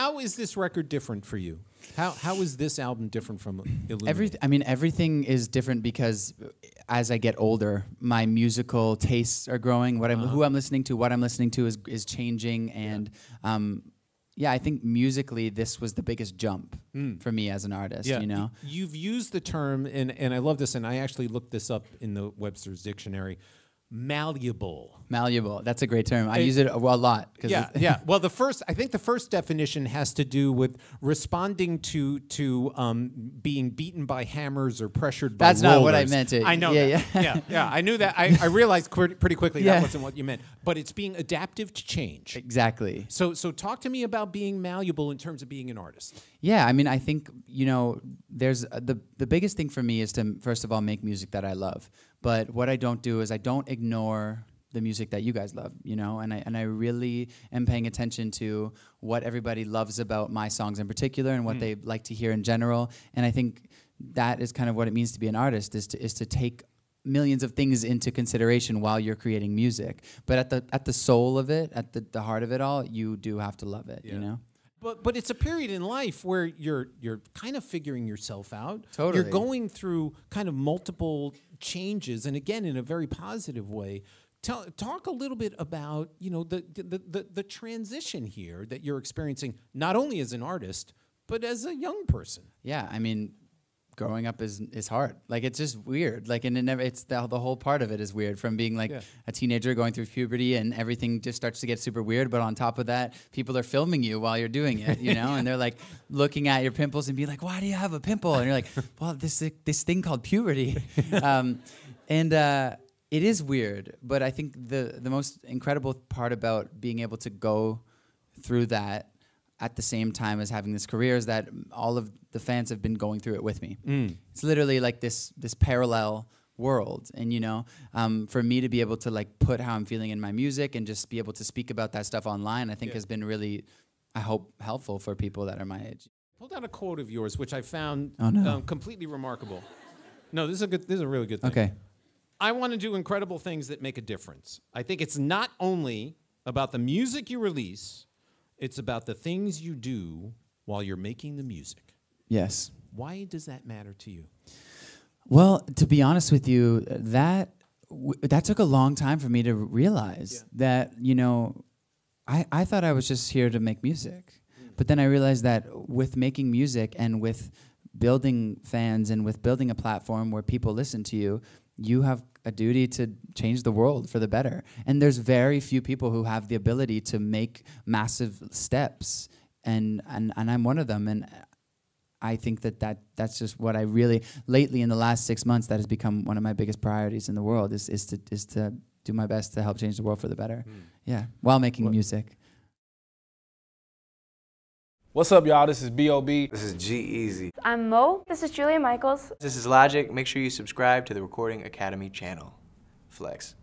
how is this record different for you? How is this album different from Illuminate? Everything is different because as I get older, my musical tastes are growing. Who I'm listening to, what I'm listening to is changing, and I think musically this was the biggest jump for me as an artist. Yeah. You know, You've used the term, and I love this, and I actually looked this up in the Webster's Dictionary. Malleable. Malleable. That's a great term. I use it a lot. Yeah. Well, I think the first definition has to do with responding to being beaten by hammers or pressured by rollers. That's not what I meant. I know. Yeah. I knew that. I realized pretty quickly that wasn't what you meant. But it's being adaptive to change. Exactly. So talk to me about being malleable in terms of being an artist. Yeah, I mean, I think, there's the biggest thing for me is to, first of all, make music that I love. But what I don't do is I don't ignore the music that you guys love, and I really am paying attention to what everybody loves about my songs in particular and what they like to hear in general. And I think that is kind of what it means to be an artist, is to take millions of things into consideration while you're creating music. But at the soul of it, at the heart of it all, you do have to love it, But it's a period in life where you're kind of figuring yourself out. Totally. You're going through kind of multiple changes, and again, in a very positive way. Talk a little bit about the transition here that you're experiencing, not only as an artist but as a young person. Yeah, I mean, growing up is hard. Like, it's just weird. Like, and it's the whole part of it is weird, from being like a teenager going through puberty and everything just starts to get super weird. But on top of that, people are filming you while you're doing it, and they're like looking at your pimples and be like, "Why do you have a pimple?" And you're like, "Well, this thing called puberty." It is weird, but I think the most incredible part about being able to go through that at the same time as having this career is that all of the fans have been going through it with me. It's literally like this parallel world, and for me to be able to like put how I'm feeling in my music and just be able to speak about that stuff online, I think has been really, I hope, helpful for people that are my age. Pulled out a quote of yours, which I found completely remarkable. No, this is a really good thing. Okay. I want to do incredible things that make a difference. I think it's not only about the music you release, it's about the things you do while you're making the music. Yes. Why does that matter to you? Well, to be honest with you, that took a long time for me to realize that, I thought I was just here to make music. But then I realized that with making music and with building fans and with building a platform where people listen to you, you have a duty to change the world for the better. And there's very few people who have the ability to make massive steps, and I'm one of them. And I think that's just what I really, lately in the last 6 months, that has become one of my biggest priorities in the world, is to do my best to help change the world for the better. Yeah, while making music. What's up, y'all? This is B.O.B. This is G-Eazy. I'm Mo. This is Julia Michaels. This is Logic. Make sure you subscribe to the Recording Academy channel. Flex.